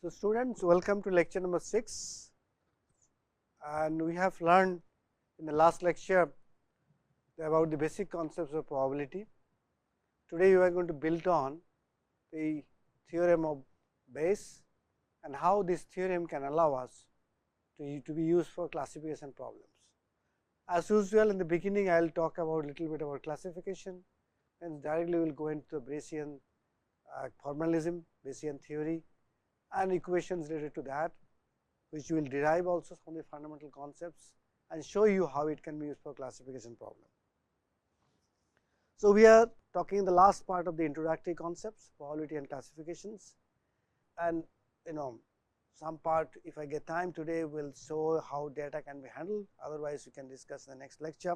So, students, welcome to lecture number 6, and we have learned in the last lecture about the basic concepts of probability. Today, we are going to build on the theorem of Bayes and how this theorem can allow us to be used for classification problems. As usual, in the beginning, I will talk about little bit about classification, and directly we will go into the Bayesian formalism, Bayesian theory, and equations related to that, which we will derive also from the fundamental concepts and show you how it can be used for classification problem. So, we are talking in the last part of the introductory concepts, probability and classifications, and some part, if I get time today, will show how data can be handled. Otherwise, we can discuss in the next lecture.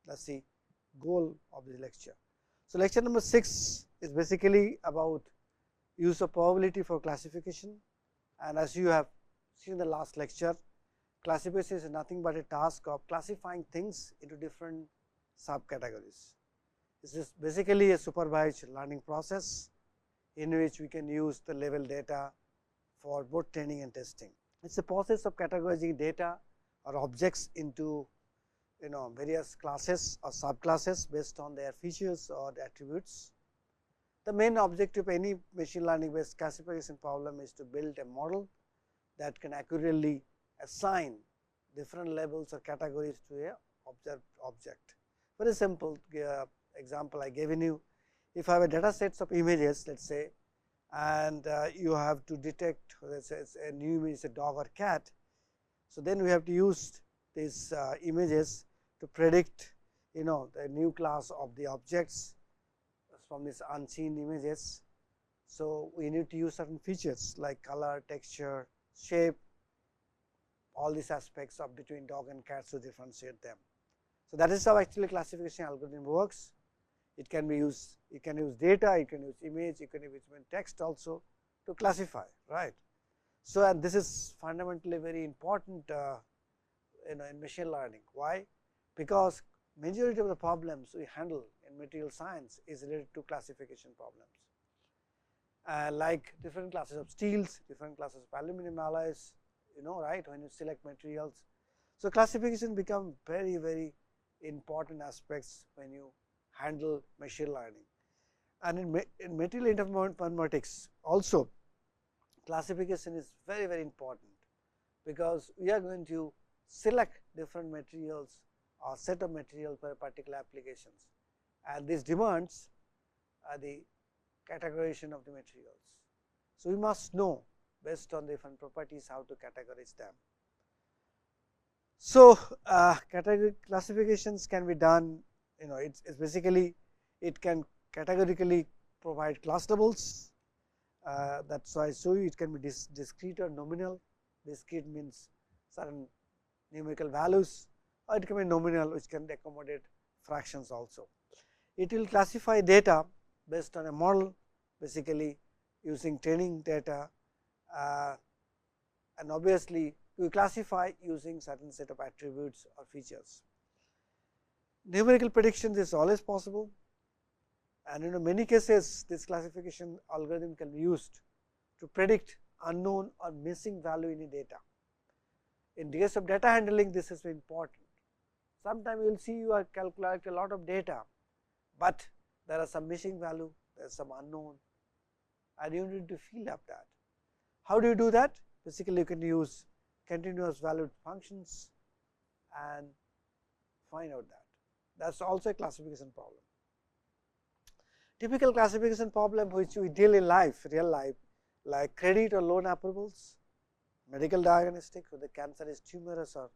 That is the goal of the lecture. So, lecture number 6 is basically about use of probability for classification, and as you have seen in the last lecture, classification is nothing but a task of classifying things into different subcategories. This is basically a supervised learning process in which we can use the level data for both training and testing. It is a process of categorizing data or objects into various classes or subclasses based on their features or the attributes. The main objective of any machine learning based classification problem is to build a model that can accurately assign different levels or categories to a observed object. Very simple example I gave you. If I have a data sets of images, let us say, and you have to detect whether it is a new image is a dog or cat. So, then we have to use these images to predict the new class of the objects from these unseen images. So, we need to use certain features like color, texture, shape, all these aspects of between dog and cat to differentiate them. So, that is how actually classification algorithm works. It can be used, you can use data, you can use image, you can use text also to classify, right. So, and this is fundamentally very important in machine learning. Why? Because majority of the problems we handle in material science is related to classification problems, like different classes of steels, different classes of aluminum alloys, right, when you select materials. So, classification become very important aspects when you handle machine learning, and in material informatics also classification is very important, because we are going to select different materials or set of materials for particular applications, and this demands the categorization of the materials. So, we must know based on different properties how to categorize them. So, category classifications can be done, it's basically it can categorically provide class doubles. That is why I show you it can be discrete or nominal. Discrete means certain numerical values, or it can be nominal, which can accommodate fractions also. It will classify data based on a model, basically using training data, and obviously we classify using certain set of attributes or features. Numerical prediction is always possible, and in many cases this classification algorithm can be used to predict unknown or missing value in a data. In the case of data handling, this is very important. Sometimes you will see you are calculating a lot of data, but there are some missing value, there is some unknown, and you need to fill up that. How do you do that? Basically, you can use continuous valued functions and find out that. That is also a classification problem. Typical classification problem which we deal in life, real life, like credit or loan approvals, medical diagnostics, whether cancer is tumorous or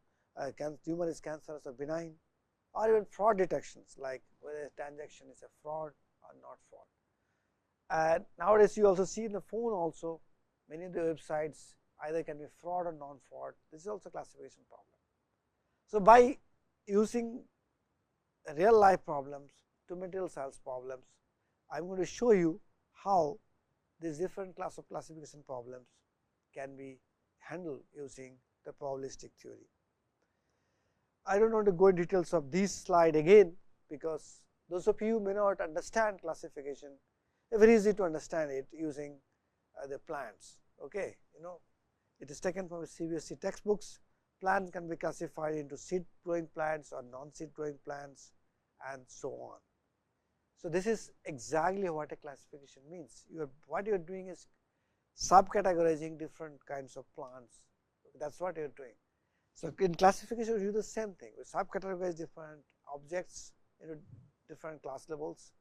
tumor is cancerous or benign, or even fraud detections, like whether a transaction is a fraud or not fraud. And nowadays, you also see in the phone also many of the websites either can be fraud or non-fraud. This is also a classification problem. So, by using real life problems to material science problems, I am going to show you how these different class of classification problems can be handled using the probabilistic theory. I do not want to go in details of this slide again, because those of you may not understand classification, very easy to understand it using the plants. Okay, it is taken from CBSE textbooks. Plants can be classified into seed growing plants or non-seed growing plants and so on. So, this is exactly what a classification means. What you are doing is subcategorizing different kinds of plants. That is what you are doing. So, in classification we do the same thing. We subcategorize different objects into different class levels,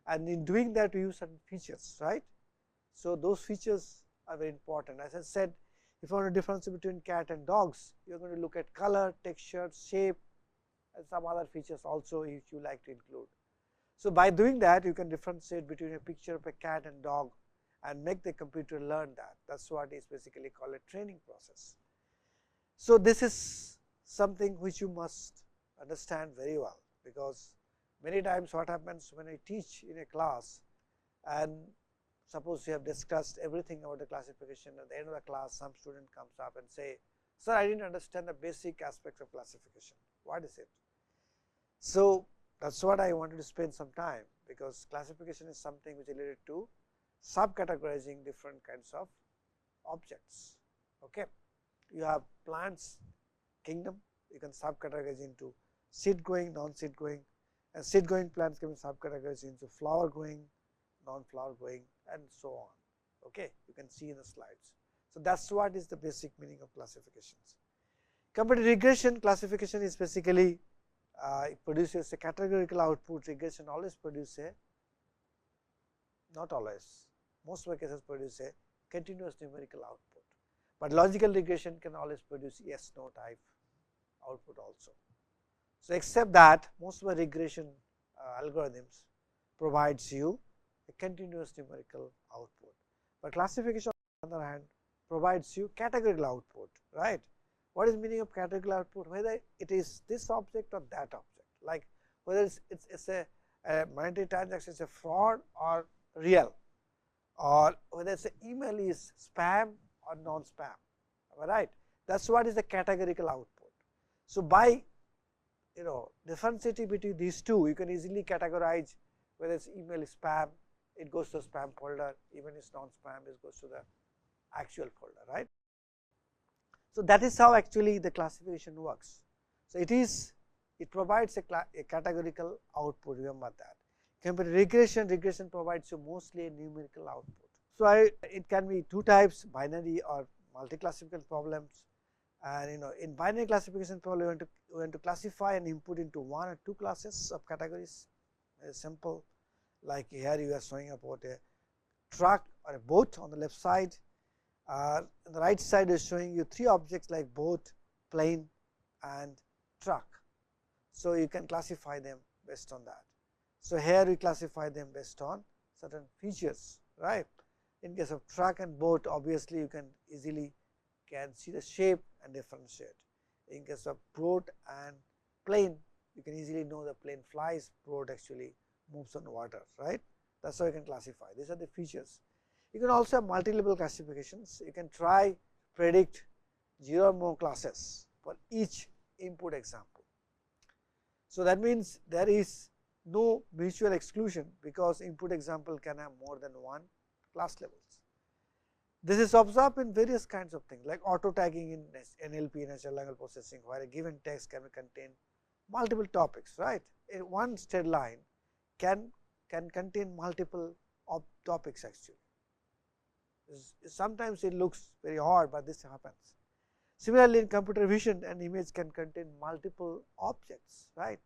and in doing that we use certain features, right. So, those features are very important. As I said, if you want to differentiate between cat and dogs, you are going to look at color, texture, shape and some other features also if you like to include. So, by doing that you can differentiate between a picture of a cat and dog and make the computer learn that. That is what is basically called a training process. So, this is something which you must understand very well, because many times what happens when I teach in a class and suppose you have discussed everything about the classification, at the end of the class some student comes up and say, sir, I did not understand the basic aspects of classification, what is it? So, that is what I wanted to spend some time, because classification is something which is related to subcategorizing different kinds of objects. Okay. You have plants kingdom, you can subcategorize into seed growing, non-seed growing, and seed growing plants can be subcategorized into flower growing, non-flower growing and so on. Okay. You can see in the slides. So, that is what is the basic meaning of classifications. Compared to regression, classification is basically it produces a categorical output. Regression always produce a, not always, most of the cases produce a continuous numerical output, but logical regression can always produce yes no type output also. So, except that most of the regression algorithms provides you a continuous numerical output, but classification on the other hand provides you categorical output, right. What is meaning of categorical output? Whether it is this object or that object, like whether it's a monetary transaction is a fraud or real, or whether it's a email is spam or non-spam, right. That is what is the categorical output. So, by differentiating between these two, you can easily categorize whether it's email is spam, it goes to the spam folder, even if non-spam, it goes to the actual folder, right. So, that is how actually the classification works. So, it provides a categorical output, remember that. Compared to regression, regression provides you mostly a numerical output. So, it can be two types, binary or multi-classification problems, and in binary classification problem we want to classify and input into one or two classes of categories, very simple, like here you are showing about a truck or a boat on the left side. On the right side is showing you three objects like boat, plane and truck. So, you can classify them based on that. So, here we classify them based on certain features, right. In case of truck and boat, obviously you can easily see the shape and differentiate. In case of boat and plane, you can easily know the plane flies, boat actually moves on water, right. That is how you can classify. These are the features. You can also have multi-level classifications. You can try predict 0 or more classes for each input example. So, that means there is no mutual exclusion, because input example can have more than one class levels. This is observed in various kinds of things like auto tagging in NLP, natural language processing, where a given text can contain multiple topics, right. One straight line can contain multiple topics actually. Sometimes it looks very odd, but this happens. Similarly, in computer vision, an image can contain multiple objects, right.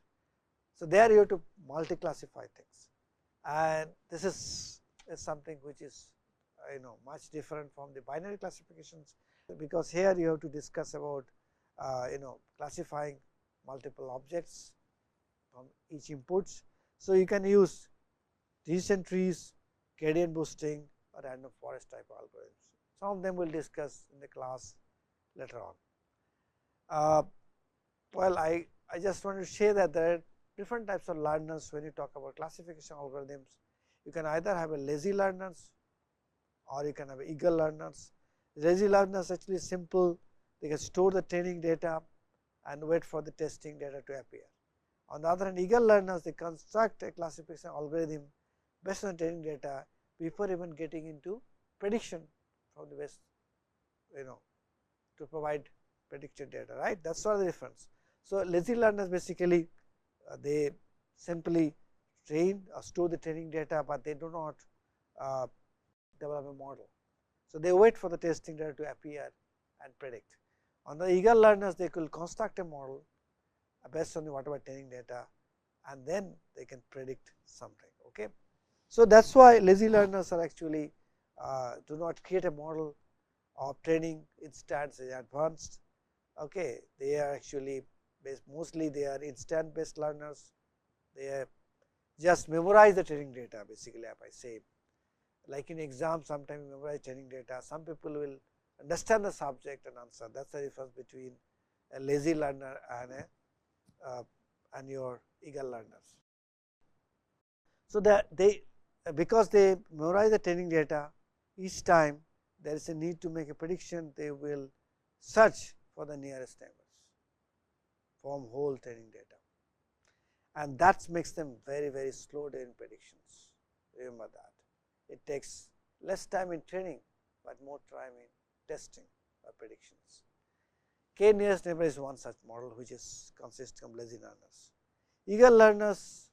So, there you have to multi-classify things, and this is something which is much different from the binary classifications, because here you have to discuss about classifying multiple objects from each inputs. So, you can use decision trees, gradient boosting or random forest type algorithms. Some of them we will discuss in the class later on. Well, I just want to share that there are different types of learners when you talk about classification algorithms. You can either have a lazy learners or you can have eager learners. Lazy learners actually simple, they can store the training data and wait for the testing data to appear. On the other hand, eager learners, they construct a classification algorithm based on training data before even getting into prediction from the base to provide predicted data, right. That is what the difference. So, lazy learners basically they simply train or store the training data, but they do not develop a model. So, they wait for the testing data to appear and predict. On the eager learners, they could construct a model based on the whatever training data, and then they can predict something. Okay. So, that is why lazy learners are actually do not create a model of training instance is advanced. Okay. They are actually mostly they are instant based learners. They just memorize the training data basically, if I say like in exam sometimes you memorize training data, some people will understand the subject and answer. That is the difference between a lazy learner and and your eager learners. So, that they because they memorize the training data, each time there is a need to make a prediction, they will search for the nearest neighbors from whole training data, and that makes them very slow in predictions. Remember that it takes less time in training, but more time in testing or predictions. K nearest neighbor is one such model, which is consists of lazy learners. Eager learners,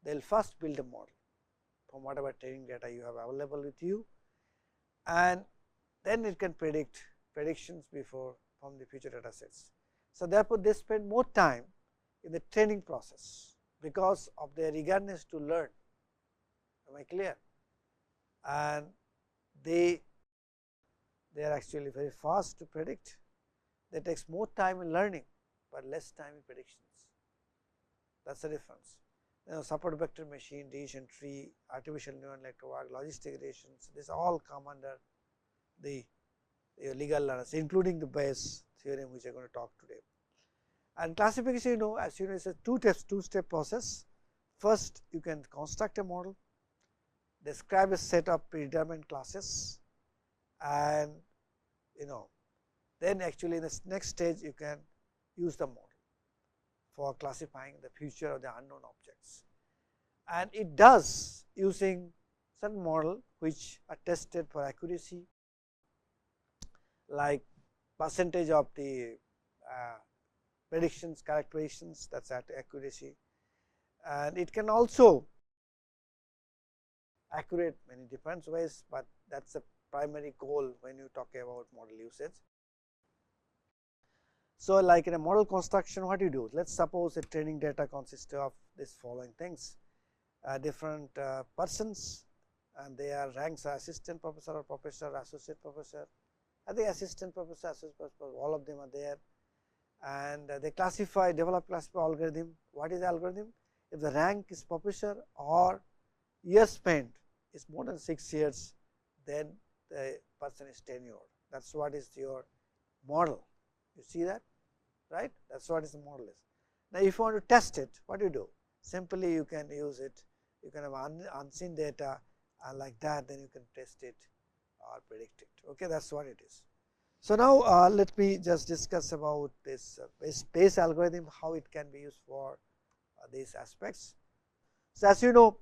they will first build a model from whatever training data you have available with you, and then it can predict predictions before from the future data sets. So, therefore, they spend more time in the training process because of their eagerness to learn. Am I clear? And they are actually very fast to predict. They takes more time in learning, but less time in predictions. That is the difference. Support vector machine, decision tree, artificial neural network, logistic relations, this all come under the legal learners, including the Bayes theorem, which I am going to talk today. And classification, as you know, is a two-step process. First, you can construct a model, describe a set of predetermined classes, and then actually in the next stage you can use the model for classifying the future of the unknown objects. And it does using certain model which are tested for accuracy, like percentage of the predictions characterizations, that is at accuracy, and it can also accurate many different ways, but that is the primary goal when you talk about model usage. So, like in a model construction, what you do? Let us suppose a training data consists of this following things: different persons, and they are ranks are assistant professor or professor, associate professor. I think assistant professor, associate professor, all of them are there, and they develop classify algorithm. What is the algorithm? If the rank is professor or years spent is more than 6 years, then the person is tenured. That is what is your model. You see that, right? That is what is the model is. Now, if you want to test it, what do you do? Simply you can use it, you can have unseen data, and like that then you can test it or predict it. Okay, that is what it is. So, now let me just discuss about this Bayes algorithm, how it can be used for these aspects. So, as you know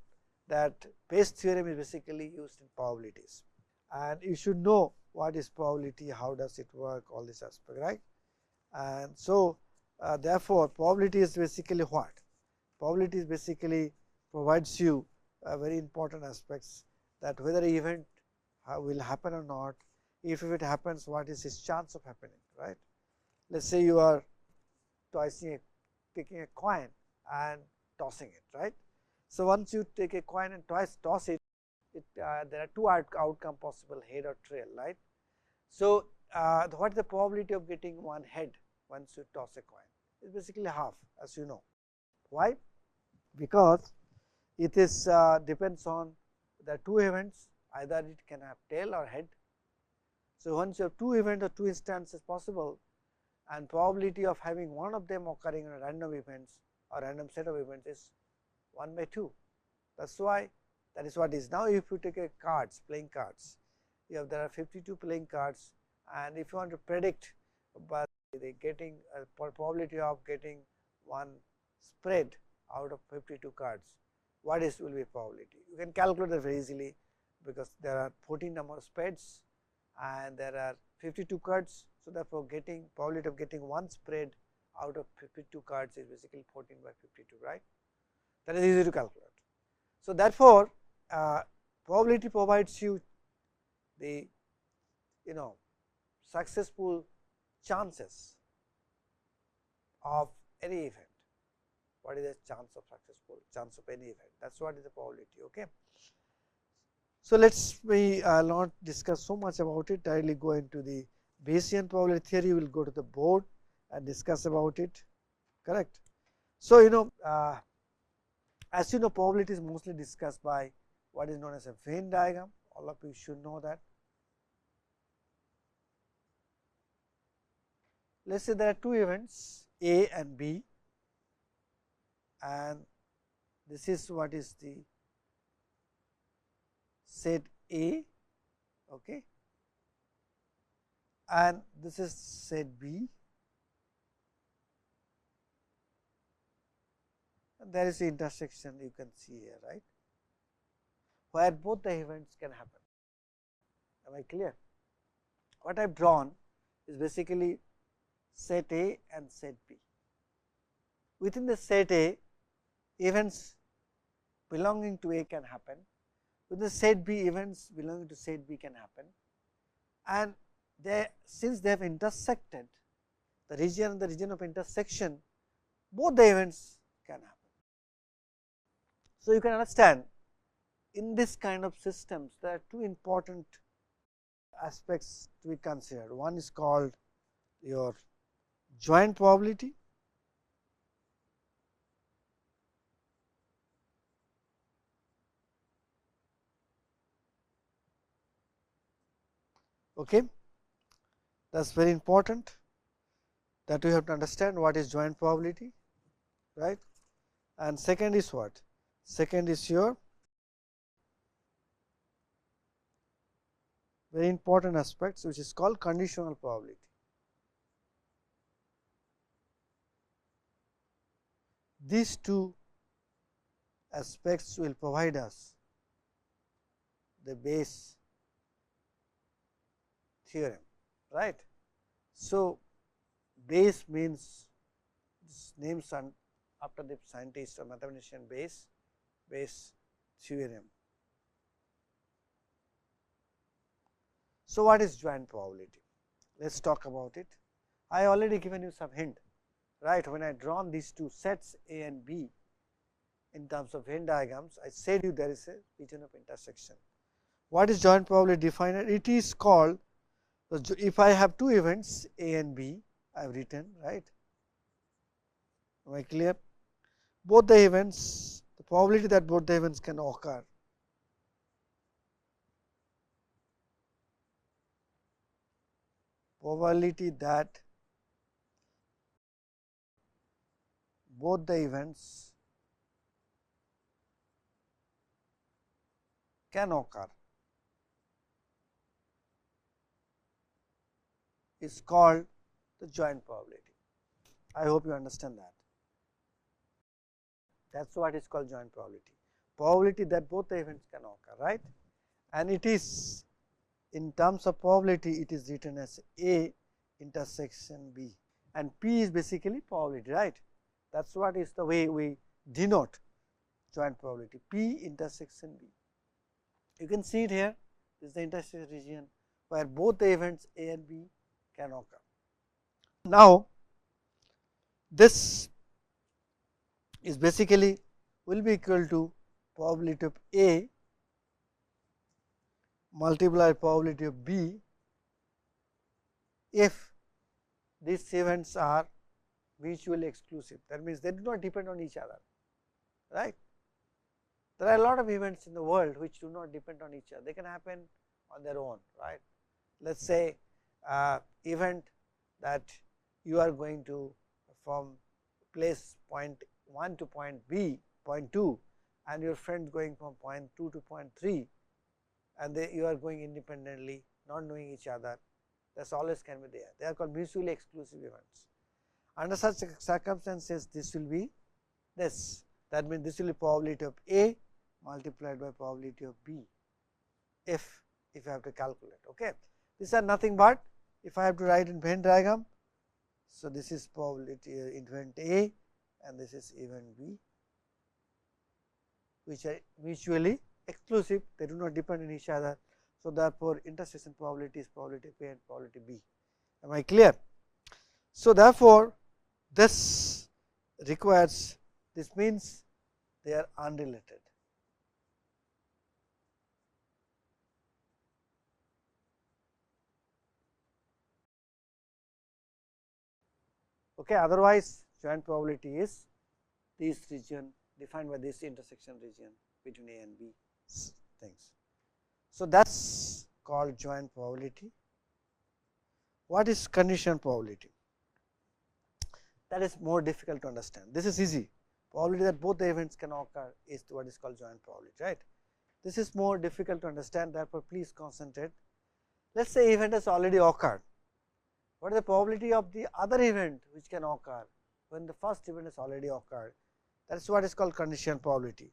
that Bayes theorem is basically used in probabilities, and you should know what is probability, how does it work, all this aspect, right. And so, therefore, probability is basically what? Probability is basically provides you very important aspects, that whether an event will happen or not, if it happens, what is its chance of happening, right. Let us say you are taking a coin and tossing it, right. So, once you take a coin and twice toss it, there are two outcome possible, head or tail, right. So, what is the probability of getting one head once you toss a coin? It is basically half, as you know. Why? Because it is depends on the two events, either it can have tail or head. So, once you have two events or two instances possible, and probability of having one of them occurring in a random events or random set of events is 1/2. That is why that is what is. Now, if you take a cards, playing cards, you have there are 52 playing cards, and if you want to predict by the getting probability of getting one spread out of 52 cards, what is will be probability? You can calculate that very easily, because there are 14 number of spreads, and there are 52 cards. So, therefore, probability of getting one spread out of 52 cards is basically 14 by 52, right. That is easy to calculate. So, therefore, probability provides you the successful chances of any event. What is the chance of any event? That is what is the probability. Okay. So, let us not discuss so much about it, directly go into the Bayesian probability theory. We will go to the board and discuss about it, correct. So, as you know, probability is mostly discussed by what is known as a Venn diagram. All of you should know that. Let us say there are two events A and B, and this is what is the set A, okay, and this is set B, and there is the intersection you can see here, right, where both the events can happen. Am I clear? What I have drawn is basically set A and set B. Within the set A, events belonging to A can happen. Within the set B, events belonging to set B can happen, and since they have intersected, the region of intersection, both the events can happen. So, you can understand in this kind of systems there are two important aspects to be considered. One is called your joint probability, okay. That is very important that you have to understand what is joint probability, right. And second is what? Second is your very important aspects, which is called conditional probability. These two aspects will provide us the Bayes theorem, right. So, Bayes means names after the scientist or mathematician Bayes theorem. So, what is joint probability? Let us talk about it. I already given you some hint, right. When I drawn these two sets A and B in terms of Venn diagrams, I said you there is a region of intersection. What is joint probability defined? It is called, if I have two events A and B, I have written, right. Am I clear? Both the events, the probability that both the events can occur probability that both the events can occur is called the joint probability. I hope you understand that. That is what is called joint probability. Probability that both the events can occur, right. And it is, in terms of probability, it is written as A intersection B, and P is basically probability, right. That is what is the way we denote joint probability, P intersection B. You can see it here, this is the intersection region where both the events A and B can occur. Now, this is basically will be equal to probability of A multiplied probability of B if these events are mutually exclusive. That means, they do not depend on each other, right. There are a lot of events in the world which do not depend on each other, they can happen on their own, right. Let us say event that you are going to from place point 1 to point B, point 2, and your friend going from point 2 to point 3, and you are going independently, not knowing each other, that is always can be there. They are called mutually exclusive events. Under such circumstances, this will be this. That means, this will be probability of A multiplied by probability of B, if you have to calculate. Okay. These are nothing but, if I have to write in Venn diagram, so this is probability event A and this is event B, which are mutually exclusive, they do not depend on each other. So, therefore, intersection probability is probability A and probability B. Am I clear? So, therefore, this requires, this means they are unrelated. Okay, otherwise, joint probability is this region defined by this intersection region between A and B things. So, that is called joint probability. What is conditional probability? That is more difficult to understand. This is easy. Probability that both the events can occur is what is called joint probability, right. This is more difficult to understand, therefore, please concentrate. Let us say event has already occurred. What is the probability of the other event which can occur when the first event has already occurred? That is what is called conditional probability.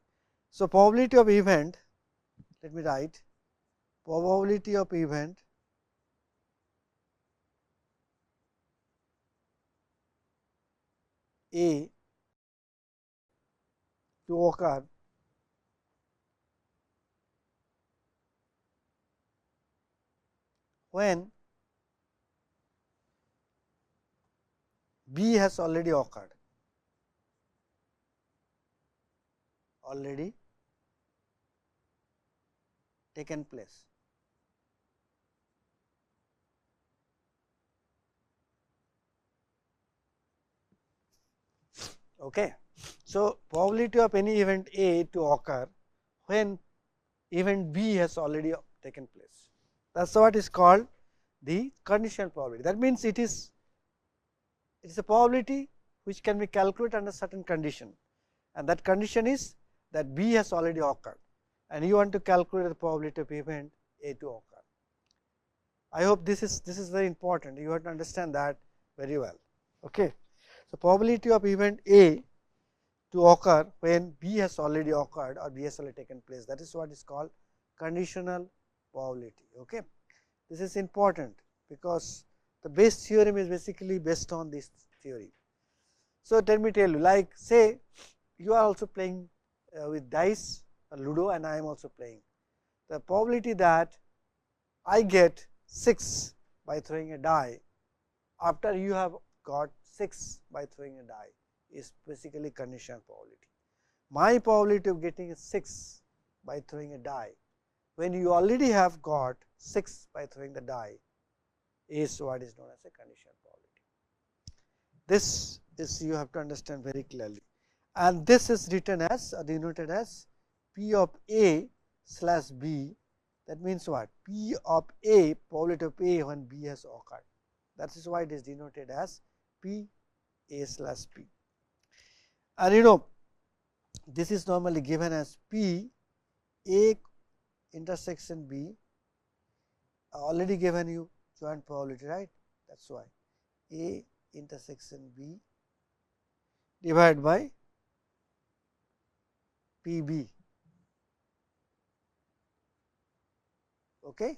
So, probability of event, let me write probability of event A to occur when B has already occurred, already taken place. Okay. So, probability of any event A to occur when event B has already taken place. That is what is called the conditional probability. That means, it is a probability which can be calculated under certain condition, and that condition is that B has already occurred, and you want to calculate the probability of event A to occur. I hope this is very important. You have to understand that very well. Okay. So, probability of event A to occur when B has already occurred or B has already taken place, that is what is called conditional probability. Okay. This is important, because the base theorem is basically based on this theory. So, let me tell you, like say you are also playing with dice or Ludo, and I am also playing. The probability that I get 6 by throwing a die after you have got 6 by throwing a die is basically conditional probability. My probability of getting a 6 by throwing a die when you already have got 6 by throwing the die is what is known as a conditional probability. This is, you have to understand very clearly, and this is written as or denoted as P of A slash B. That means what? P of A, probability of A when B has occurred. That is why it is denoted as P A slash P. And you know, this is normally given as P A intersection B, already given you joint probability, right. That is why A intersection B divided by P B. Okay.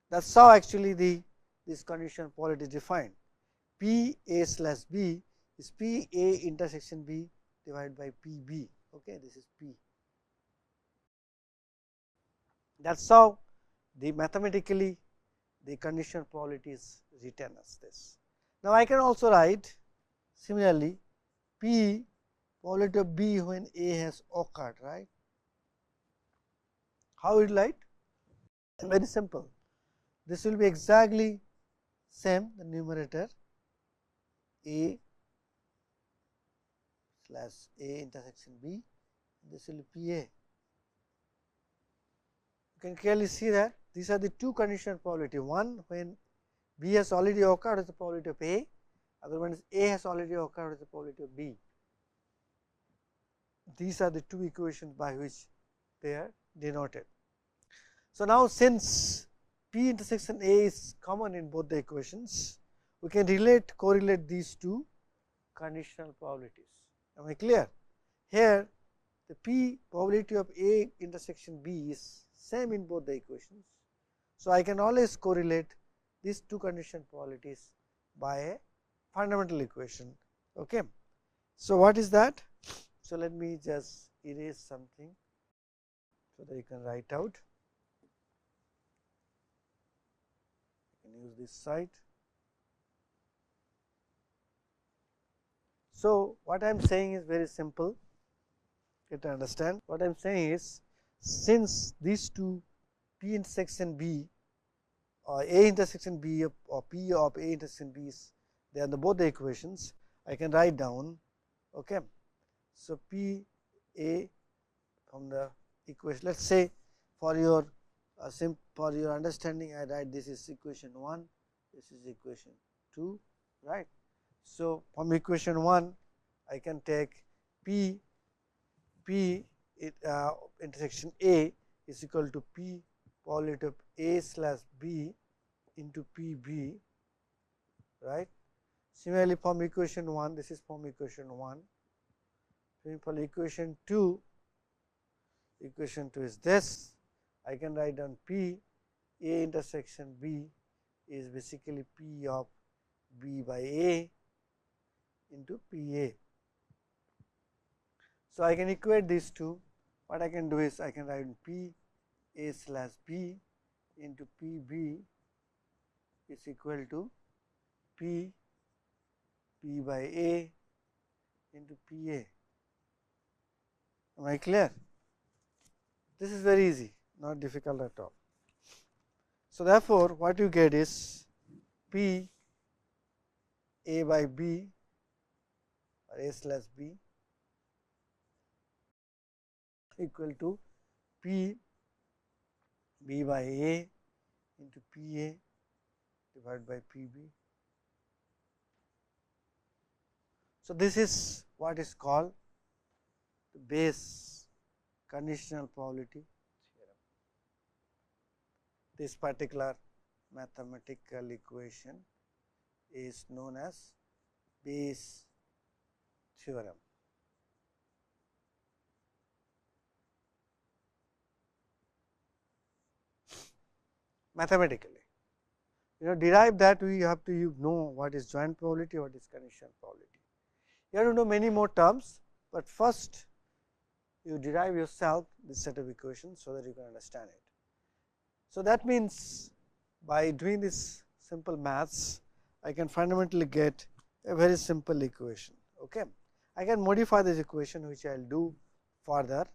That is how actually this conditional probability is defined. P A slash B is P A intersection B divided by P B. Okay. This is P. That is how the mathematically the conditional probability is written as this. Now, I can also write similarly P probability of B when A has occurred, right. How it write? Very simple. This will be exactly same, the numerator A slash A intersection B, this will be P A. You can clearly see that these are the two conditional probability. One when B has already occurred is the probability of A, other one is A has already occurred is the probability of B. These are the two equations by which they are denoted. So, now since P intersection A is common in both the equations, we can correlate these two conditional probabilities. Am I clear? Here the P probability of A intersection B is same in both the equations. So, I can always correlate these two condition probabilities by a fundamental equation. Okay. So, what is that? So, let me just erase something so that you can write out. You can use this side. So, what I am saying is very simple. Get to understand what I am saying is, since these two P intersection B or A intersection B or P of A intersection B is they are both the equations, I can write down. Okay. So, P A from the equation, let us say for your understanding, I write this is equation 1, this is equation 2, right. So, from equation 1 I can take P intersection A is equal to P probability of A slash B into P B, right. Similarly, from equation 1, this is from equation 1. For equation 2 is this, I can write down P A intersection B is basically P of B by A into P A. So, I can equate these two. What I can do is I can write P A slash B into P B is equal to P by A into P A. Am I clear? This is very easy, not difficult at all. So, therefore, what you get is P A by B or A slash B equal to P B by A into P A divided by P B. So, this is what is called the Bayes conditional probability theorem. This particular mathematical equation is known as Bayes theorem. Mathematically, derive that we have to know what is joint probability, what is conditional probability. You have to know many more terms, but first you derive yourself this set of equations so that you can understand it. So, that means by doing this simple maths, I can fundamentally get a very simple equation. Okay. I can modify this equation, which I will do further,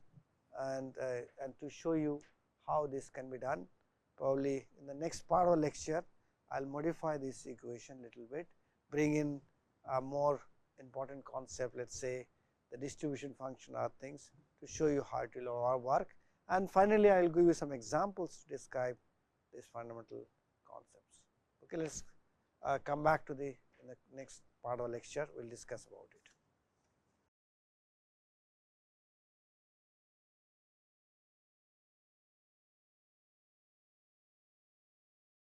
and to show you how this can be done. Probably in the next part of the lecture, I will modify this equation little bit, bring in a more important concept, let us say the distribution function or things, to show you how it will work. And finally, I will give you some examples to describe these fundamental concepts. Okay, let us come back to in the next part of the lecture, we will discuss about it.